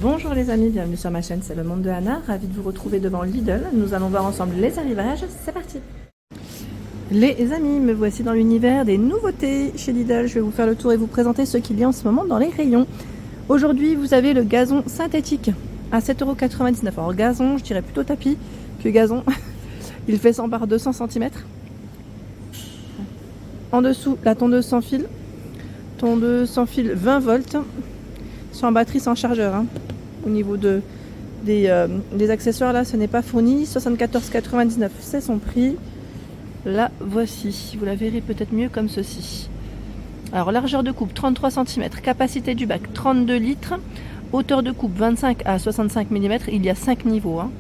Bonjour les amis, bienvenue sur ma chaîne, c'est le monde de Anna, ravie de vous retrouver devant Lidl. Nous allons voir ensemble les arrivages, c'est parti. Les amis, me voici dans l'univers des nouveautés chez Lidl. Je vais vous faire le tour et vous présenter ce qu'il y a en ce moment dans les rayons. Aujourd'hui, vous avez le gazon synthétique à 7,99 €. Alors gazon, je dirais plutôt tapis que gazon. Il fait 100 par 200 cm. En dessous, la tondeuse sans fil. Tondeuse sans fil 20 volts. Sans batterie, sans chargeur. Hein. Au niveau des accessoires, là, ce n'est pas fourni. 74,99 €, c'est son prix. La voici. Vous la verrez peut-être mieux comme ceci. Alors, largeur de coupe 33 cm. Capacité du bac 32 litres. Hauteur de coupe 25 à 65 mm. Il y a 5 niveaux. Hein.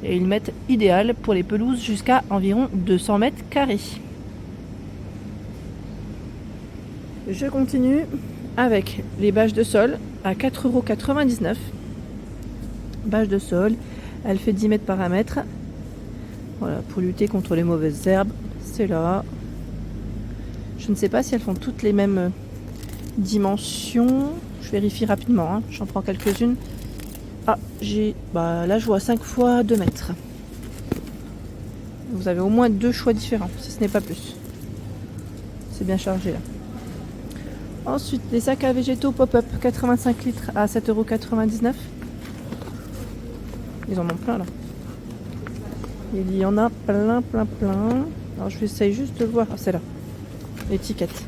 Et ils mettent idéal pour les pelouses jusqu'à environ 200 mètres carrés. Je continue avec les bâches de sol à 4,99 €. Bâche de sol, elle fait 10 mètres par 1 mètre. Voilà, pour lutter contre les mauvaises herbes, c'est là. Je ne sais pas si elles font toutes les mêmes dimensions. Je vérifie rapidement, hein. J'en prends quelques-unes. Ah, là je vois 5 fois 2 mètres. Vous avez au moins 2 choix différents, si ce n'est pas plus. C'est bien chargé là. Ensuite, les sacs à végétaux pop-up 85 litres à 7,99 €. Ils en ont plein là. Il y en a plein. Alors je vais essayer juste de voir. Ah, c'est là. L'étiquette.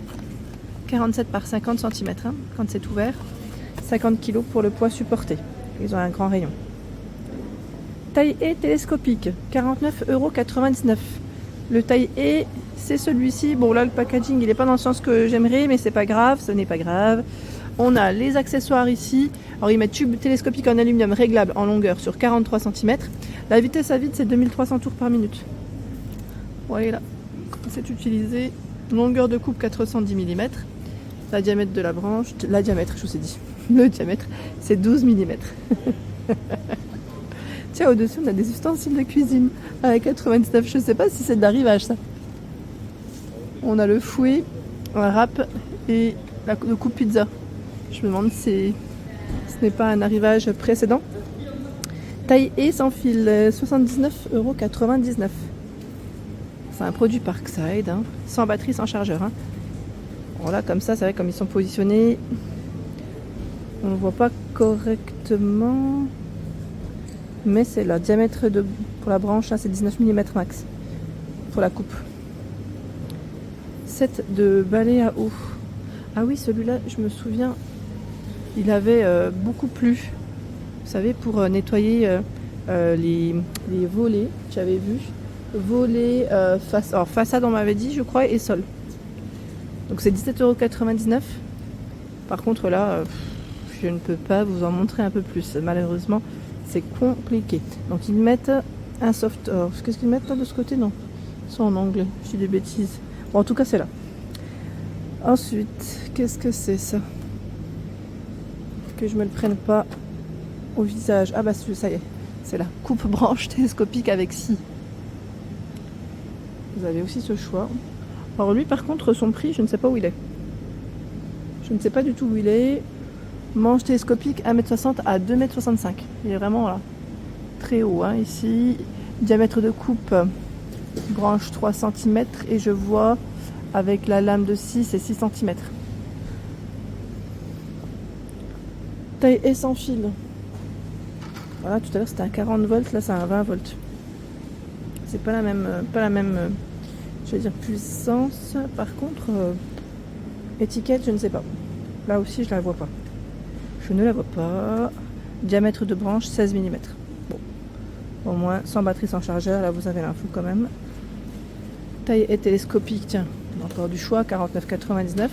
47 par 50 cm hein, quand c'est ouvert. 50 kg pour le poids supporté. Ils ont un grand rayon. Taille E télescopique 49,99 €. Le taille E, c'est celui-ci. Bon là le packaging il n'est pas dans le sens que j'aimerais, mais c'est pas grave, ce n'est pas grave. On a les accessoires ici. Alors ils mettent tube télescopique en aluminium réglable en longueur sur 43 cm. La vitesse à vide c'est 2300 tours par minute. Voilà, c'est utilisé. Longueur de coupe 410 mm. La diamètre de la branche, je vous ai dit. Le diamètre c'est 12 mm. Tiens, au-dessus, on a des ustensiles de cuisine avec 99. Je ne sais pas si c'est de l'arrivage, ça. On a le fouet, un râpe et le coupe pizza. Je me demande si ce n'est pas un arrivage précédent. Taille E sans fil, 79,99 €. C'est un produit Parkside, hein, sans batterie, sans chargeur. Hein. Voilà, comme ça, c'est vrai, comme ils sont positionnés, on ne voit pas correctement. Mais c'est le diamètre pour la branche, là c'est 19 mm max pour la coupe. Set de balai à eau. Ah oui, celui-là, je me souviens, il avait beaucoup plu. Vous savez, pour nettoyer les volets, j'avais vu. Volets, façade on m'avait dit, je crois, et sol. Donc c'est 17,99 €. Par contre là, je ne peux pas vous en montrer un peu plus, malheureusement. C'est compliqué. Donc ils mettent un soft. Qu'est-ce qu'ils mettent là de ce côté? Non. Ils sont en anglais. Je dis des bêtises. Bon, en tout cas, c'est là. Ensuite, qu'est-ce que c'est ça? Que je me le prenne pas au visage. Ah bah ça y est. C'est là. Coupe branche télescopique avec scie. Vous avez aussi ce choix. Alors lui, par contre, son prix, je ne sais pas où il est. Je ne sais pas du tout où il est. Manche télescopique 1,60 m à 2,65 m. Il est vraiment là, très haut hein, ici. Diamètre de coupe, branche 3 cm et je vois avec la lame de scie c'est 6 cm. Taille et sans fil. Voilà, tout à l'heure c'était un 40 volts, là c'est un 20 volts. C'est pas la même, je vais dire puissance. Par contre, étiquette, je ne sais pas. Là aussi je la vois pas. Je ne la vois pas. Diamètre de branche 16 mm. Bon. Au moins sans batterie, sans chargeur. Là vous avez l'info quand même. Taille et télescopique. Tiens, encore du choix. 49,99 €.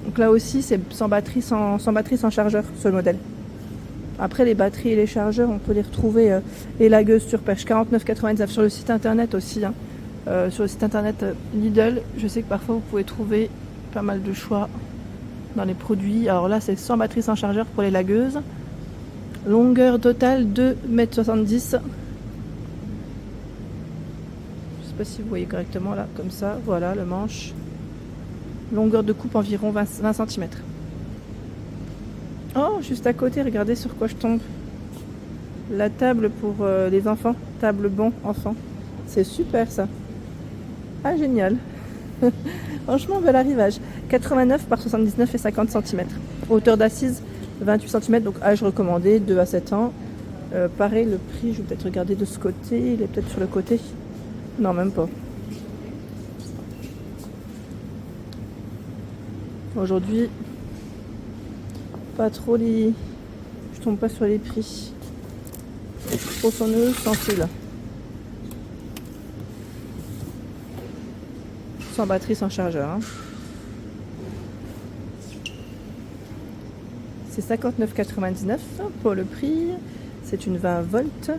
Donc là aussi c'est sans batterie, sans chargeur ce modèle. Après les batteries et les chargeurs on peut les retrouver. Et lagueuses sur pêche 49,99 € sur le site internet aussi. Hein. Sur le site internet Lidl. Je sais que parfois vous pouvez trouver pas mal de choix dans les produits. Alors là c'est sans batterie, sans chargeur pour les lagueuses. Longueur totale 2,70 m. Je sais pas si vous voyez correctement là, comme ça. Voilà le manche. Longueur de coupe environ 20 cm. Oh, juste à côté, regardez sur quoi je tombe. La table pour les enfants. Table bon enfant. C'est super ça. Ah, génial. Franchement, bel arrivage. 89 par 79 et 50 cm. Hauteur d'assise, 28 cm. Donc âge recommandé, 2 à 7 ans. Pareil, le prix, je vais peut-être regarder de ce côté. Il est peut-être sur le côté. Non, même pas. Aujourd'hui, pas trop les... Je tombe pas sur les prix. Tronçonneuse sans fil. Sans batterie, sans chargeur. Hein. C'est 59,99 pour le prix. C'est une 20 volts.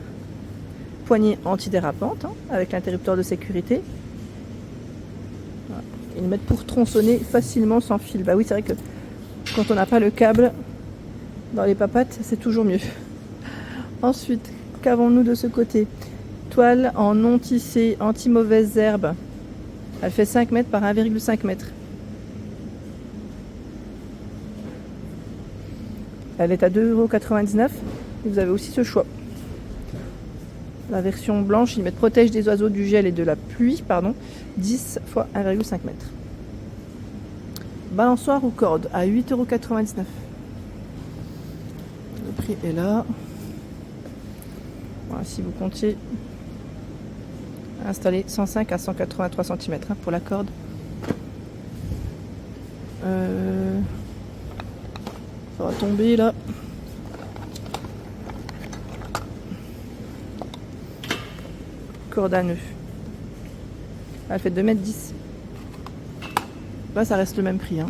Poignée antidérapante hein, avec l'interrupteur de sécurité. Voilà. Ils le mettent pour tronçonner facilement sans fil. Bah oui, c'est vrai que quand on n'a pas le câble dans les papates, c'est toujours mieux. Ensuite, qu'avons-nous de ce côté? Toile en non tissé, anti-mauvaises herbes. Elle fait 5 mètres par 1,5 mètres. Elle est à 2,99 € et vous avez aussi ce choix. La version blanche, ils mettent protège des oiseaux, du gel et de la pluie, 10 x 1,5 mètres. Balançoire ou corde à 8,99 €. Le prix est là. Voilà, si vous comptiez installer 105 à 183 cm hein, pour la corde. Ça va tomber là. Corde à nœud. Elle fait 2,10 m. Là, ça reste le même prix. Hein.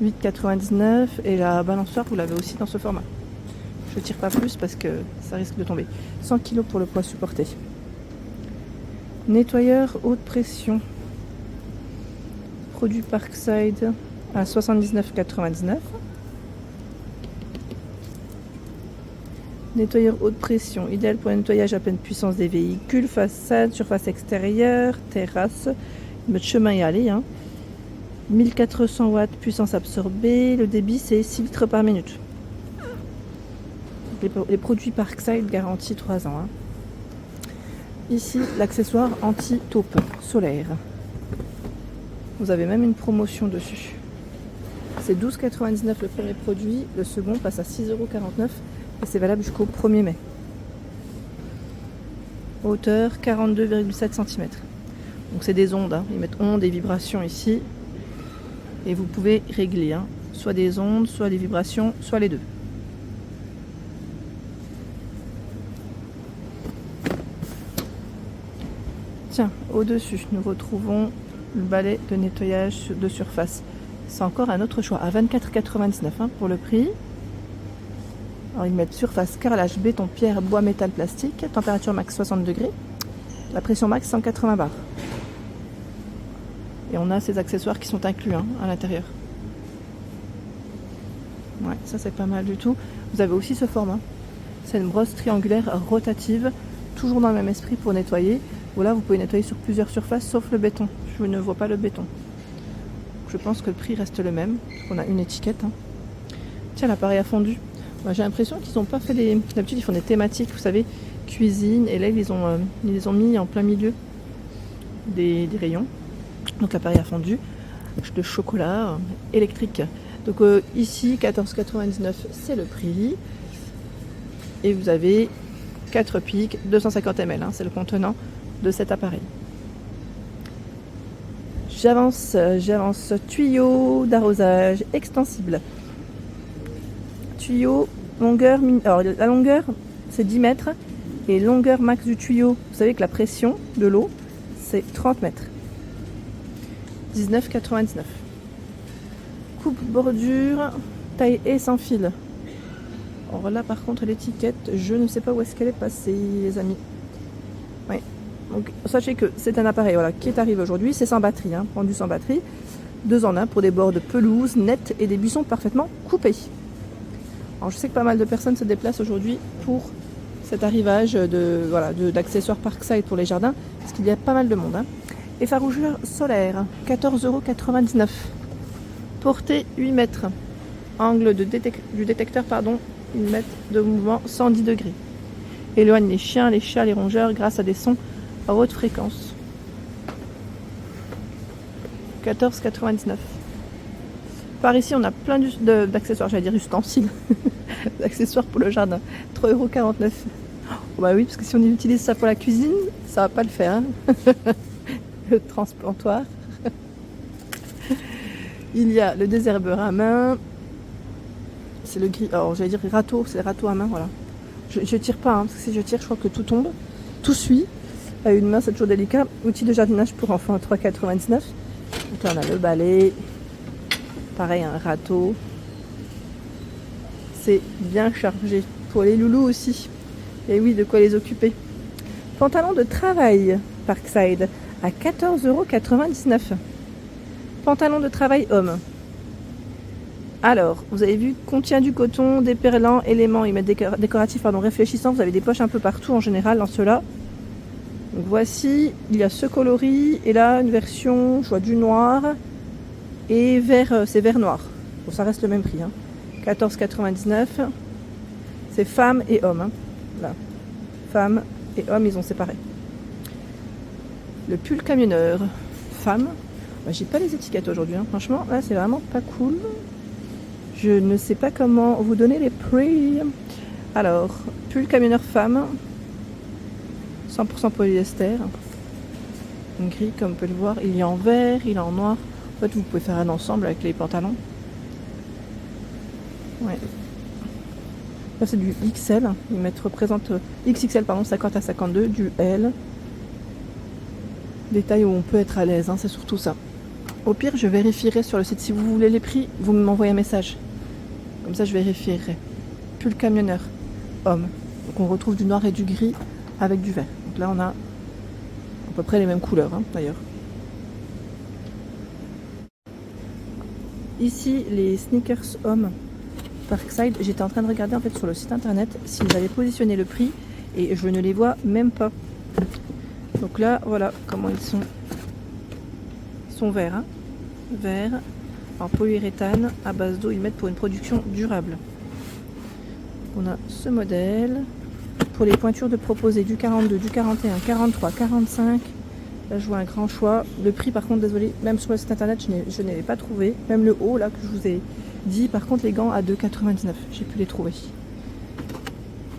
8,99 € et la balançoire, vous l'avez aussi dans ce format. Je ne tire pas plus parce que ça risque de tomber. 100 kg pour le poids supporté. Nettoyeur haute pression. Produit Parkside à 79,99 €. Nettoyeur haute pression, idéal pour le nettoyage à pleine puissance des véhicules, façade, surface extérieure, terrasse, notre chemin y aller. Hein. 1400 watts, puissance absorbée, le débit c'est 6 litres par minute. Les produits Parkside garantis 3 ans. Hein. Ici, l'accessoire anti-taupe solaire. Vous avez même une promotion dessus. C'est 12,99 € le premier produit, le second passe à 6,49 € et c'est valable jusqu'au 1er mai. Hauteur 42,7 cm. Donc c'est des ondes, hein. Ils mettent ondes et vibrations ici. Et vous pouvez régler, hein. Soit des ondes, soit des vibrations, soit les deux. Tiens, au-dessus, nous retrouvons le balai de nettoyage de surface. C'est encore un autre choix, à 24,99 € hein, pour le prix. Alors ils mettent surface, carrelage, béton, pierre, bois, métal, plastique, température max 60 degrés, la pression max 180 bars. Et on a ces accessoires qui sont inclus hein, à l'intérieur. Ouais, ça c'est pas mal du tout. Vous avez aussi ce format. C'est une brosse triangulaire rotative, toujours dans le même esprit pour nettoyer. Voilà, vous pouvez nettoyer sur plusieurs surfaces sauf le béton. Je ne vois pas le béton. Je pense que le prix reste le même. On a une étiquette. Hein. Tiens, l'appareil a fondu. J'ai l'impression qu'ils n'ont pas fait des... D'habitude, ils font des thématiques, vous savez, cuisine. Et là, ils les ont mis en plein milieu des rayons. Donc l'appareil a fondu. De chocolat électrique. Donc ici, 14,99 €, c'est le prix. Et vous avez 4 pics, 250 ml. Hein, c'est le contenant de cet appareil. J'avance. Tuyau d'arrosage extensible. Tuyau, longueur... Alors la longueur, c'est 10 mètres. Et longueur max du tuyau, vous savez que la pression de l'eau, c'est 30 mètres. 19,99 €. Coupe bordure, taille et sans fil. Alors là par contre l'étiquette, je ne sais pas où est-ce qu'elle est passée les amis. Oui. Donc sachez que c'est un appareil voilà, qui est arrivé aujourd'hui, c'est sans batterie, hein, pendu sans batterie. 2 en 1 pour des bords de pelouse nettes et des buissons parfaitement coupés. Alors je sais que pas mal de personnes se déplacent aujourd'hui pour cet arrivage d'accessoires Parkside pour les jardins, parce qu'il y a pas mal de monde. Hein. Effaroucheur solaire, 14,99 €. Portée 8 mètres. Angle du détecteur, pardon, ils mettent de mouvement 110 degrés. Éloigne les chiens, les chats, les rongeurs grâce à des sons à haute fréquence. 14,99. Par ici, on a plein d'accessoires, j'allais dire ustensiles, d'accessoires pour le jardin. 3,49 €. Oh bah oui, parce que si on utilise ça pour la cuisine, ça va pas le faire. Hein. Le transplantoir. Il y a le désherbeur à main. C'est le gris. Alors j'allais dire râteau, c'est le râteau à main, voilà. Je tire pas, hein, parce que si je tire, je crois que tout tombe. Tout suit. À une main, c'est toujours délicat. Outil de jardinage pour enfants, 3,99 €. Donc là, on a le balai. Pareil, un râteau. C'est bien chargé. Pour les loulous aussi. Et oui, de quoi les occuper. Pantalon de travail, Parkside, à 14,99 €. Pantalon de travail homme. Alors, vous avez vu, contient du coton, des perlants, éléments, ils mettent décoratifs, pardon, réfléchissants. Vous avez des poches un peu partout en général dans ceux-là. Donc voici, il y a ce coloris, et là, une version, je vois du noir, et vert, c'est vert noir. Bon, ça reste le même prix, hein. 14,99 €. C'est femmes et hommes, hein. Là. Femmes et hommes, ils ont séparé. Le pull camionneur, femme. Bah, j'ai pas les étiquettes aujourd'hui, hein. Franchement, là, c'est vraiment pas cool. Je ne sais pas comment vous donner les prix. Alors, pull camionneur femme, 100% polyester. Gris, comme vous pouvez le voir. Il y a en vert, il y a en noir. En fait, vous pouvez faire un ensemble avec les pantalons. Ouais. Là, c'est du XL. Ils représentent XXL, pardon, 50 à 52, du L. Des tailles où on peut être à l'aise, hein, c'est surtout ça. Au pire, je vérifierai sur le site. Si vous voulez les prix, vous m'envoyez un message. Comme ça, je vérifierai. Pull camionneur, homme. Donc, on retrouve du noir et du gris avec du vert. Donc là, on a à peu près les mêmes couleurs, hein, d'ailleurs. Ici, les sneakers hommes Parkside. J'étais en train de regarder en fait sur le site internet s'ils avaient positionné le prix et je ne les vois même pas. Donc là, voilà comment ils sont. Ils sont verts, hein. Verts en polyuréthane à base d'eau. Ils mettent pour une production durable. On a ce modèle. Pour les pointures de proposer du 42, du 41, 43, 45. Là, je vois un grand choix. Le prix, par contre, désolé, même sur le site internet, je n'avais pas trouvé. Même le haut, là, que je vous ai dit. Par contre, les gants à 2,99. J'ai pu les trouver.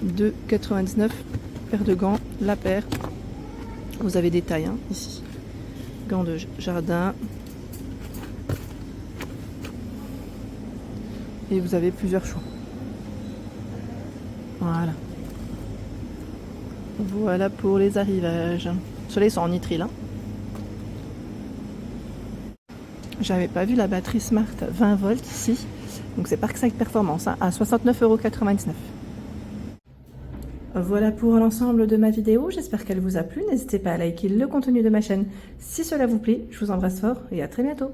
2,99. Paire de gants, la paire. Vous avez des tailles, hein, ici. Gants de jardin. Et vous avez plusieurs choix. Voilà. Voilà pour les arrivages. Ceux-là, ils sont en nitrile, hein. J'avais pas vu la batterie Smart 20 volts ici. Donc c'est Parkside Performance, hein, à 69,99 €. Voilà pour l'ensemble de ma vidéo. J'espère qu'elle vous a plu. N'hésitez pas à liker le contenu de ma chaîne si cela vous plaît. Je vous embrasse fort et à très bientôt.